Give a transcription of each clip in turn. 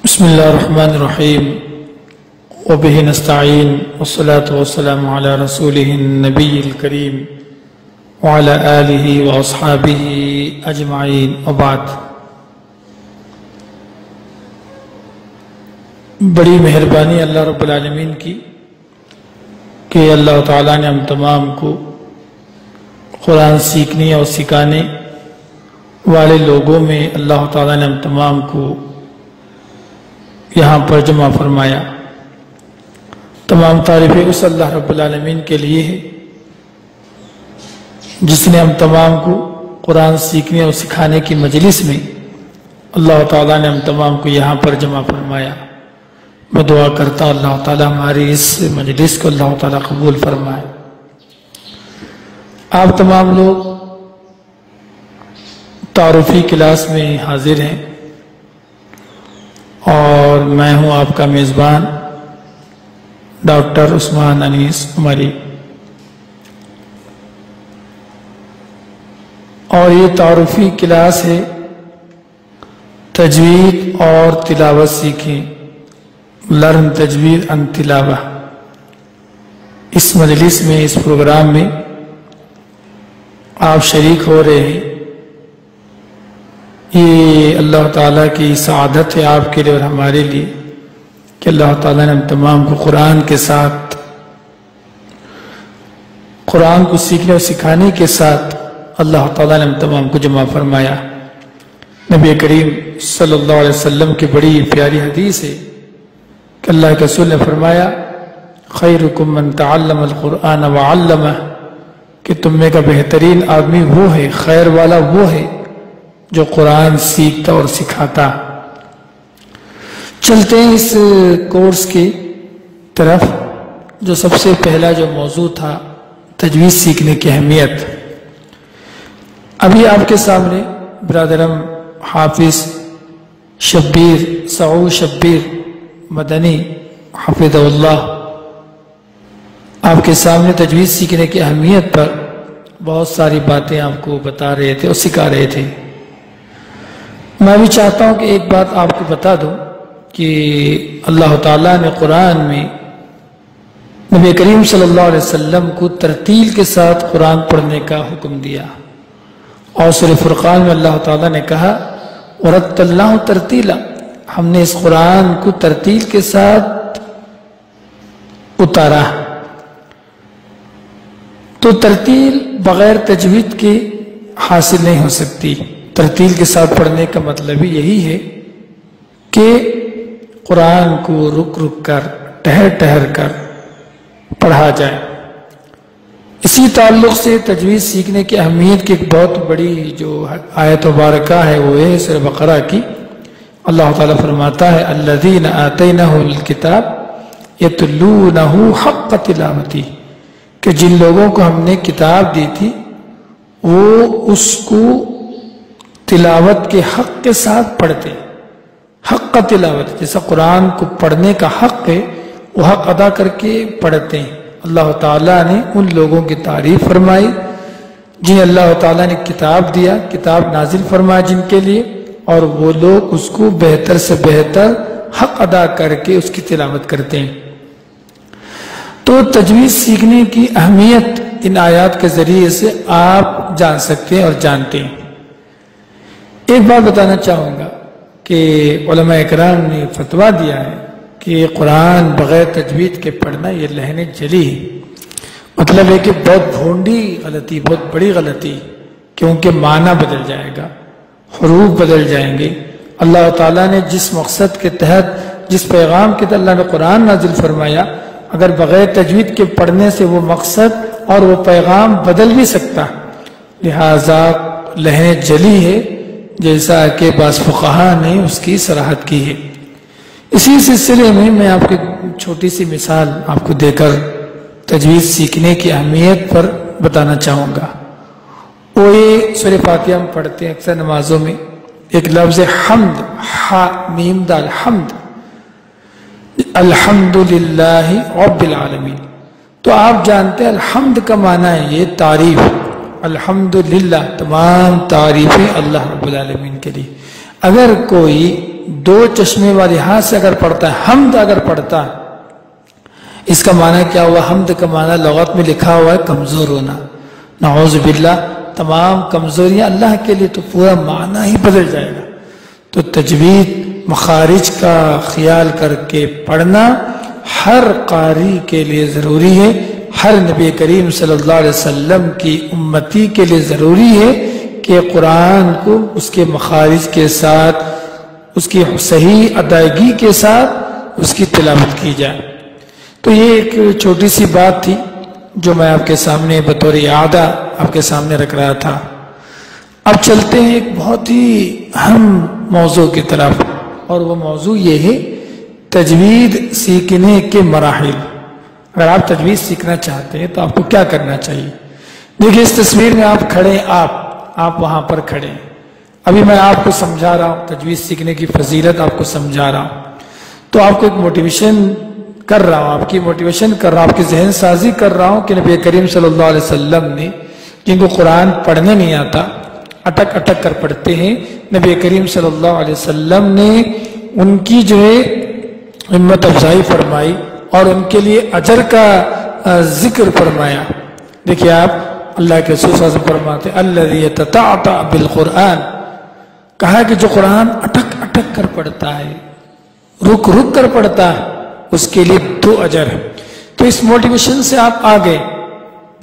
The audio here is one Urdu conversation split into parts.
بسم الله الرحمن الرحيم وبه نستعين والصلاة والسلام على رسوله النبي الكريم وعلى آله وأصحابه أجمعين وبعد. بڑی مہربانی اللہ رب العالمین کی کہ اللہ تعالیٰ نے ہم تمام کو قرآن سیکھنے اور سکھانے والے لوگوں میں اللہ تعالیٰ نے ہم تمام کو یہاں پر جمع فرمایا. تمام تعریفیں اس اللہ رب العالمین کے لیے ہے جس نے ہم تمام کو قرآن سیکھنے اور سکھانے کی مجلس میں اللہ تعالیٰ نے ہم تمام کو یہاں پر جمع فرمایا. میں دعا کرتا ہوں اللہ تعالیٰ ہماری اس مجلس کو اللہ تعالیٰ قبول فرمائے. آپ تمام لوگ تعارفی کلاس میں حاضر ہیں اور میں ہوں آپ کا میزبان ڈاکٹر عثمان انیس عمری. اور یہ تعارفی کلاس ہے تجوید اور تلاوت سیکھیں، لرن تجوید ان تلاوہ. اس مجلس میں اس پروگرام میں آپ شریک ہو رہے ہیں. یہ اللہ تعالیٰ کی سعادت ہے آپ کے لیے اور ہمارے لیے کہ اللہ تعالیٰ نے ہم تمام کو قرآن کے ساتھ، قرآن کو سیکھنے اور سکھانے کے ساتھ اللہ تعالیٰ نے ہم تمام کو جمع فرمایا. نبی کریم صلی اللہ علیہ وسلم کی بڑی پیاری حدیث ہے کہ اللہ کے رسول نے فرمایا خیرکم من تعلم القرآن وعلمہ، کہ تم میں کا بہترین آدمی وہ ہے، خیر والا وہ ہے جو قرآن سیکھتا اور سکھاتا. چلتے ہیں اس کورس کی طرف. جو سب سے پہلا جو موضوع تھا تجوید سیکھنے کی اہمیت. ابھی آپ کے سامنے برادرم حافظ شبیر سعود شبیر مدنی حفظہ اللہ آپ کے سامنے تجوید سیکھنے کی اہمیت پر بہت ساری باتیں آپ کو بتا رہے تھے اور سکھا رہے تھے. میں بھی چاہتا ہوں کہ ایک بات آپ کو بتا دوں کہ اللہ تعالیٰ نے قرآن میں نبی کریم صلی اللہ علیہ وسلم کو ترتیل کے ساتھ قرآن پڑھنے کا حکم دیا. اور سورہ فرقان میں اللہ تعالیٰ نے کہا وَرَتَّلْنَاهُ تَرْتِيلًا، ہم نے اس قرآن کو ترتیل کے ساتھ اتارا. تو ترتیل بغیر تجوید کے حاصل نہیں ہو سکتی. ترتیل کے ساتھ پڑھنے کا مطلب ہی یہی ہے کہ قرآن کو رک رک کر ٹہر ٹہر کر پڑھا جائے. اسی تعلق سے تجوید سیکھنے کی اہمیت کی ایک بہت بڑی جو آیت مبارکہ ہے وہ ہے سورہ بقرہ کی. اللہ تعالیٰ فرماتا ہے الذین آتیناہم الکتاب یتلونہ حق تلاوتہ، کہ جن لوگوں کو ہم نے کتاب دی تھی وہ اس کو تلاوت کے حق کے ساتھ پڑھتے. حق کا تلاوت، جیسا قرآن کو پڑھنے کا حق ہے وہ حق ادا کر کے پڑھتے ہیں. اللہ تعالیٰ نے ان لوگوں کی تعریف فرمائی جنہیں اللہ تعالیٰ نے کتاب دیا، کتاب نازل فرمایا جن کے لیے، اور وہ لوگ اس کو بہتر سے بہتر حق ادا کر کے اس کی تلاوت کرتے ہیں. تو تجوید سیکھنے کی اہمیت ان آیات کے ذریعے سے آپ جان سکتے ہیں اور جانتے ہیں. ایک بات بتانا چاہوں گا کہ علماء اکرام نے فتویٰ دیا ہے کہ قرآن بغیر تجوید کے پڑھنا یہ لہن جلی ہے. مطلب ہے کہ بہت بھونڈی غلطی، بہت بڑی غلطی، کیونکہ معنی بدل جائے گا، حروف بدل جائیں گے. اللہ تعالیٰ نے جس مقصد کے تحت، جس پیغام کے تحت اللہ نے قرآن نازل فرمایا، اگر بغیر تجوید کے پڑھنے سے وہ مقصد اور وہ پیغام بدل بھی سکتا. لہذا لہن جلی ہے جیسا کہ بعض فقہا نے اس کی صراحت کی ہے. اسی سلسلے میں آپ کی چھوٹی سی مثال آپ کو دے کر تجوید سیکھنے کی اہمیت پر بتانا چاہوں گا. وہ یہ سورہ فاتحہ ہم پڑھتے ہیں اکثر نمازوں میں، ایک لفظ حمد، حا میم دال، حمد، الحمدللہ رب العالمین. تو آپ جانتے ہیں الحمد کا معنی ہے یہ تعریف. الحمدللہ، تمام تعریفیں اللہ رب العالمین کے لیے. اگر کوئی دو چشمے والے ہاتھ سے اگر پڑھتا ہے، حمد اگر پڑھتا ہے، اس کا معنی کیا ہوا؟ حمد کا معنی لغت میں لکھا ہوا ہے کمزور ہونا، نعوذ باللہ، تمام کمزوریاں اللہ کے لیے، تو پورا معنی ہی بدل جائے گا۔ تو تجوید مخارج کا خیال کر کے پڑھنا ہر قاری کے لیے ضروری ہے، ہر نبی کریم صلی اللہ علیہ وسلم کی امتی کے لیے ضروری ہے کہ قرآن کو اس کے مخارج کے ساتھ، اس کی صحیح ادائیگی کے ساتھ اس کی تلاوت کی جائے۔ تو یہ ایک چھوٹی سی بات تھی جو میں آپ کے سامنے بطور اعادہ آپ کے سامنے رکھ رہا تھا۔ اب چلتے ہیں ایک بہت ہی اہم موضوع کی طرف، اور وہ موضوع یہ ہے تجوید سیکھنے کے مراحل۔ اگر آپ تجوید سیکھنا چاہتے ہیں تو آپ کو کیا کرنا چاہیے؟ دیکھیے اس تصویر میں آپ کھڑے، آپ وہاں پر کھڑے ہیں، ابھی میں آپ کو سمجھا رہا ہوں، تجوید سیکھنے کی فضیلت آپ کو سمجھا رہا ہوں، تو آپ کو ایک موٹیویشن کر رہا ہوں، آپ کی موٹیویشن کر رہا ہوں، آپ کی ذہن سازی کر رہا ہوں کہ نبی کریم صلی اللہ علیہ وسلم نے، جن کو قرآن پڑھنے نہیں آتا، اٹک اٹک کر پڑھتے ہیں، نبی کریم صلی اللہ علیہ وسلم نے ان کی جو ہے ہمت افزائی فرمائی اور ان کے لیے اجر کا ذکر فرمایا۔ دیکھیے آپ، اللہ کے رسول صلی اللہ علیہ وسلم فرماتے الذی یتتعتع بالقرآن، کہا کہ جو قرآن اٹک اٹک کر پڑھتا ہے، رک رک کر پڑھتا ہے، اس کے لیے 2 اجر ہے۔ تو اس موٹیویشن سے آپ آگئے،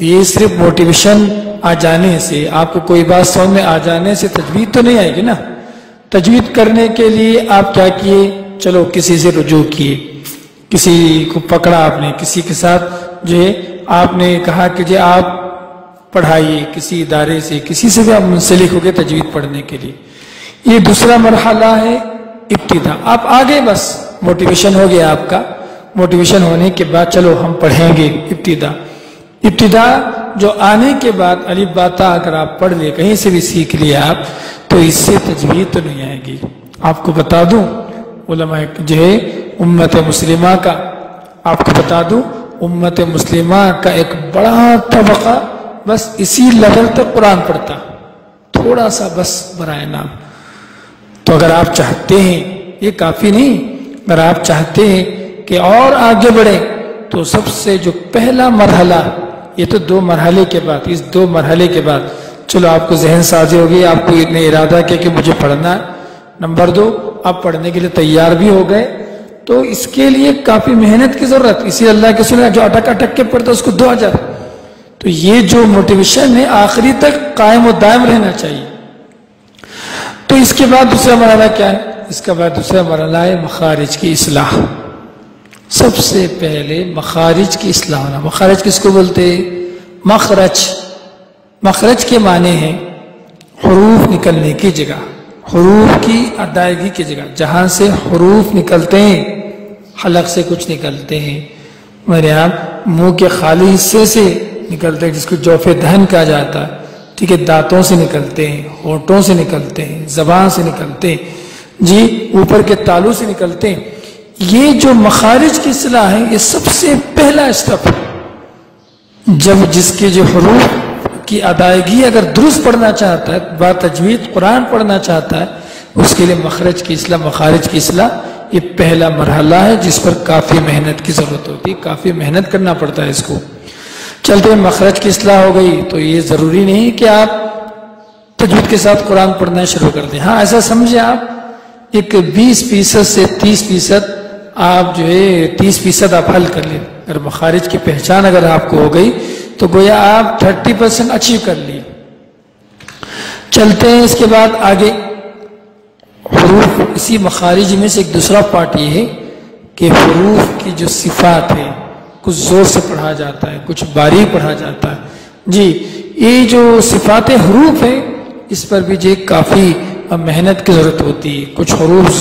یہ صرف موٹیویشن آ جانے سے، آپ کو کوئی بات سمجھ میں آ جانے سے تجوید تو نہیں آئے گی نا۔ تجوید کرنے کے لیے آپ کیا کیے؟ چلو کسی سے رجوع کیے، کسی کو پکڑا آپ نے، کسی کے ساتھ جو ہے آپ نے کہا کہ جی آپ پڑھائیے، کسی ادارے سے، کسی سے بھی آپ منسلک ہو گئے تجوید پڑھنے کے لیے۔ یہ دوسرا مرحلہ ہے ابتدا، آپ آگے، بس موٹیویشن ہو گیا آپ کا، موٹیویشن ہونے کے بعد چلو ہم پڑھیں گے ابتدا جو آنے کے بعد الف با تا اگر آپ پڑھ لیں، کہیں سے بھی سیکھ لیا آپ، تو اس سے تجوید تو نہیں آئے گی۔ آپ کو بتا دوں علماء جو ہے امت مسلمہ کا، آپ کو بتا دوں امت مسلمہ کا ایک بڑا طبقہ بس اسی لیول تک قرآن پڑھتا، تھوڑا سا بس برائے نام۔ تو اگر آپ چاہتے ہیں، یہ کافی نہیں، اگر آپ چاہتے ہیں کہ اور آگے بڑھیں، تو سب سے جو پہلا مرحلہ، یہ تو 2 مرحلے کے بعد، اس 2 مرحلے کے بعد چلو آپ کو ذہن سازی ہوگی، آپ کو اتنے ارادہ کیا کہ مجھے پڑھنا ہے، نمبر 2 آپ پڑھنے کے لیے تیار بھی ہو گئے، تو اس کے لیے کافی محنت کی ضرورت، اسی اللہ کے سنے جو اٹک اٹک کے پڑھتا اس کو 2 اجر۔ تو یہ جو موٹیویشن ہے آخری تک قائم و دائم رہنا چاہیے۔ تو اس کے بعد دوسرا مرحلہ کیا ہے؟ اس کے بعد دوسرا مرحلہ ہے مخارج کی اصلاح۔ سب سے پہلے مخارج کی اصلاح ہونا۔ مخارج کس کو بولتے ہیں؟ مخرج کے معنی ہے حروف نکلنے کی جگہ، حروف کی ادائیگی کی جگہ، جہاں سے حروف نکلتے ہیں، حلق سے کچھ نکلتے ہیں، میرے یہاں منہ کے خالی حصے سے نکلتے ہیں، جس کو جوف دہن کہا جاتا ہے، ٹھیک ہے، دانتوں سے نکلتے ہیں، ہونٹوں سے نکلتے ہیں، زبان سے نکلتے ہیں، جی اوپر کے تالو سے نکلتے ہیں۔ یہ جو مخارج کی اصلاح ہے، یہ سب سے پہلا اسٹیپ ہے۔ جب جس کے جو حروف کی ادائیگی اگر درست پڑھنا چاہتا ہے، با تجوید قرآن پڑھنا چاہتا ہے، اس کے لیے مخرج کی اصلاح، مخارج کی اصلاح یہ پہلا مرحلہ ہے، جس پر کافی محنت کی ضرورت ہوتی ہے، کافی محنت کرنا پڑتا ہے اس کو۔ چلتے ہیں مخرج کی اصلاح ہو گئی، تو یہ ضروری نہیں کہ آپ تجوید کے ساتھ قرآن پڑھنا شروع کر دیں۔ ہاں ایسا سمجھے آپ ایک 20% سے 30% آپ جو ہے 30% آپ حل کر لیں۔ اگر مخارج کی پہچان اگر آپ کو ہو گئی تو گویا آپ 30% اچیو کر لیے۔ چلتے ہیں اس کے بعد آگے حروف، اسی مخارج میں سے ایک دوسرا پارٹ یہ ہے کہ حروف کی جو صفات ہے، کچھ زور سے پڑھا جاتا ہے، کچھ باریک پڑھا جاتا ہے، جی یہ جو صفات حروف ہے اس پر بھی جو کافی محنت کی ضرورت ہوتی ہے۔ کچھ حروف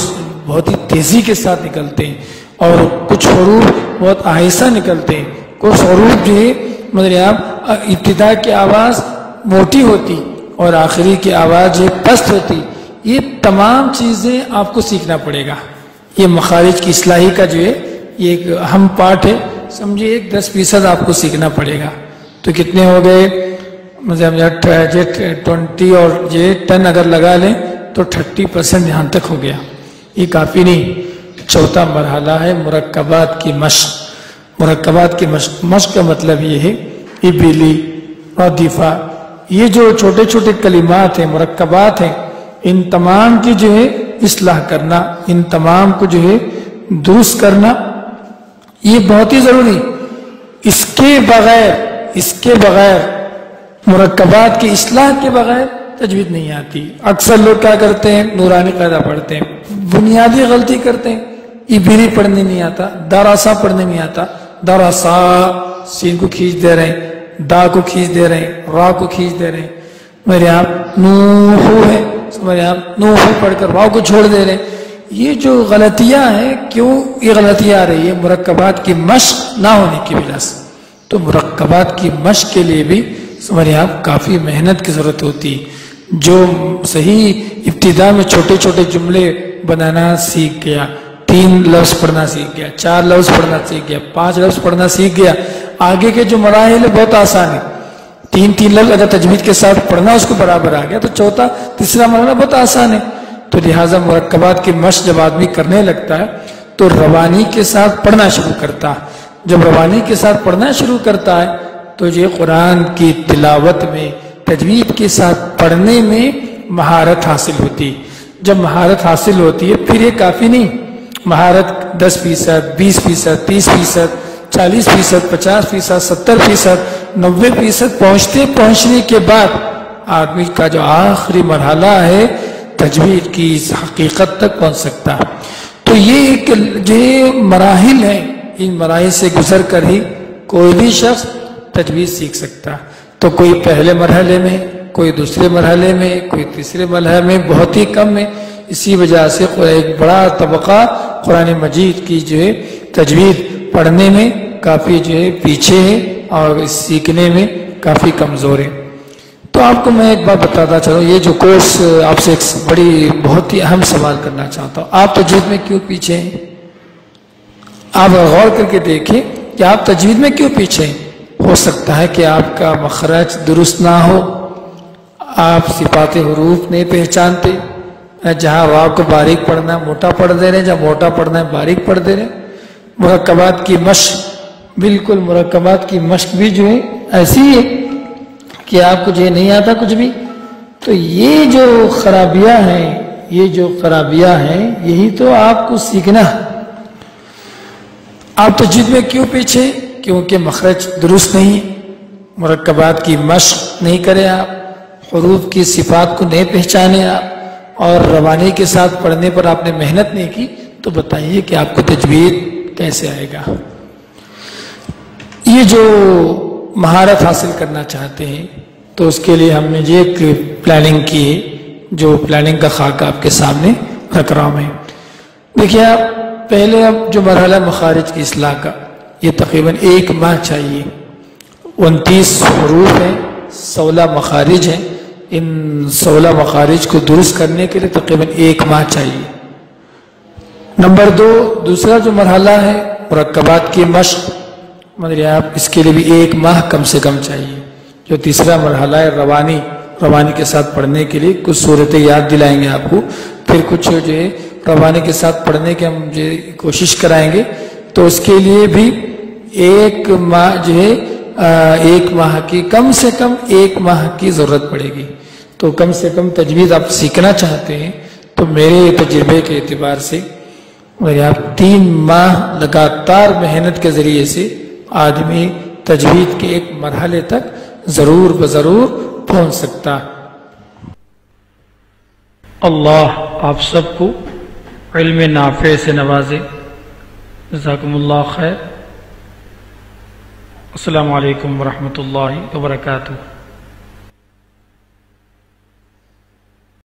بہت ہی تیزی کے ساتھ نکلتے ہیں اور کچھ حروف بہت آہستہ نکلتے ہیں، کچھ حروف جو ہے مطلب آپ ابتدا کی آواز موٹی ہوتی اور آخری کی آواز جو پست ہوتی۔ یہ تمام چیزیں آپ کو سیکھنا پڑے گا۔ یہ مخارج کی اصلاحی کا جو ہے یہ ایک اہم پارٹ ہے، سمجھے ایک 10% آپ کو سیکھنا پڑے گا۔ تو کتنے ہو گئے؟ مطلب 20 اور 10 اگر لگا لیں تو 30% یہاں تک ہو گیا۔ یہ کافی نہیں۔ چوتھا مرحلہ ہے مرکبات کی مشق۔ مرکبات کی مشق کا مطلب یہ ہے ابلی اور دفاع، یہ جو چھوٹے چھوٹے کلمات ہیں، مرکبات ہیں، ان تمام کی جو ہے اصلاح کرنا، ان تمام کو جو ہے درست کرنا، یہ بہت ہی ضروری۔ اس کے بغیر مرکبات کی اصلاح کے بغیر تجوید نہیں آتی۔ اکثر لوگ کیا کرتے ہیں، نورانی قاعدہ پڑھتے ہیں، بنیادی غلطی کرتے ہیں، ابری پڑھنے نہیں آتا، داراسا پڑھنے نہیں آتا، داراسا سین کو کھینچ دے رہے ہیں، دا کو کھینچ دے رہے ہیں، را کو کھینچ دے رہے ہیں، میرے یہاں نوحو ہے، میرے یہاں نوحو پڑھ کر واو کو چھوڑ دے رہے ہیں۔ یہ جو غلطیاں ہیں، کیوں یہ غلطیاں آ رہی ہے؟ مرکبات کی مشق نہ ہونے کی وجہ سے۔ تو مرکبات کی مشق کے لیے بھی ہمارے یہاں کافی محنت کی ضرورت ہوتی ہے۔ جو صحیح ابتدا میں چھوٹے چھوٹے جملے بنانا سیکھ گیا، 3 لفظ پڑھنا سیکھ گیا، 4 لفظ پڑھنا سیکھ گیا، 5 لفظ پڑھنا سیکھ گیا، آگے کے جو مراحل بہت آسان ہے۔ 3 لفظ اگر تجوید کے ساتھ پڑھنا اس کو برابر آ گیا تو تیسرا مرحلہ بہت آسان ہے۔ تو لہٰذا مرکبات کی مشق جب آدمی کرنے لگتا ہے تو روانی کے ساتھ پڑھنا شروع کرتا ہے۔ جب روانی کے ساتھ پڑھنا شروع کرتا ہے تو یہ قرآن کی تلاوت میں، تجوید کے ساتھ پڑھنے میں مہارت حاصل ہوتی۔ جب مہارت حاصل ہوتی ہے پھر یہ کافی نہیں، مہارت 10%، 20%، 30%، 40%، 50%، 70%، 90% پہنچنے کے بعد آدمی کا جو آخری مرحلہ ہے تجوید کی اس حقیقت تک پہنچ سکتا ہے۔ تو یہ مراحل ہیں، ان مراحل سے گزر کر ہی کوئی بھی شخص تجوید سیکھ سکتا ہے۔ تو کوئی پہلے مرحلے میں، کوئی دوسرے مرحلے میں، کوئی تیسرے مرحلے میں، بہت ہی کم میں۔ اسی وجہ سے ایک بڑا طبقہ قرآن مجید کی جو ہے تجوید پڑھنے میں کافی جو ہے پیچھے ہے اور سیکھنے میں کافی کمزور ہے۔ تو آپ کو میں ایک بات بتاتا چلوں، یہ جو کورس آپ سے ایک بہت ہی اہم سوال کرنا چاہتا ہوں، آپ تجوید میں کیوں پیچھے ہیں؟ آپ غور کر کے دیکھیں کہ آپ تجوید میں کیوں پیچھے ہیں۔ ہو سکتا ہے کہ آپ کا مخرج درست نہ ہو، آپ صفات حروف نہیں پہچانتے، جہاں واو کو باریک پڑھنا ہے موٹا پڑھ دے رہے ہیں، جہاں موٹا پڑھنا ہے باریک پڑھ دے رہے ہیں۔ مرکبات کی مشق، بالکل مرکبات کی مشق بھی جو ہے ایسی ہے کہ آپ کو جو نہیں آتا کچھ بھی۔ تو یہ جو خرابیاں ہیں یہی تو آپ کو سیکھنا ہے۔ آپ تجوید میں کیوں پیچھے؟ کیونکہ مخرج درست نہیں، مرکبات کی مشق نہیں کرے آپ، حروف کی صفات کو نہیں پہچانے آپ، اور روانی کے ساتھ پڑھنے پر آپ نے محنت نہیں کی، تو بتائیے کہ آپ کو تجوید کیسے آئے گا؟ یہ جو مہارت حاصل کرنا چاہتے ہیں تو اس کے لیے ہم نے یہ ایک پلاننگ کی ہے، جو پلاننگ کا خاکہ آپ کے سامنے رکھ رہا ہوں میں۔ دیکھیے آپ پہلے اب جو مرحلہ مخارج کی اصلاح کا، یہ تقریباً 1 ماہ چاہیے۔ 29 حروف ہیں، 16 مخارج ہیں، ان 16 مخارج کو درست کرنے کے لیے تقریباً 1 ماہ چاہیے۔ نمبر 2، دوسرا جو مرحلہ ہے مرکبات کی مشق، مطلب آپ اس کے لیے بھی 1 ماہ کم سے کم چاہیے۔ جو تیسرا مرحلہ ہے روانی کے ساتھ پڑھنے کے لیے کچھ صورتیں یاد دلائیں گے آپ کو، پھر کچھ جو ہے روانی کے ساتھ پڑھنے کی ہم جو کوشش کرائیں گے، تو اس کے لیے بھی 1 ماہ جو ہے 1 ماہ کی کم سے کم 1 ماہ کی ضرورت پڑے گی۔ تو کم سے کم تجوید آپ سیکھنا چاہتے ہیں تو میرے تجربے کے اعتبار سے آپ 3 ماہ لگاتار محنت کے ذریعے سے آدمی تجوید کے ایک مرحلے تک ضرور پہنچ سکتا۔ اللہ آپ سب کو علم نافع سے نوازے۔ جزاکم اللہ خیر۔ السلام علیکم ورحمۃ اللہ وبرکاتہ۔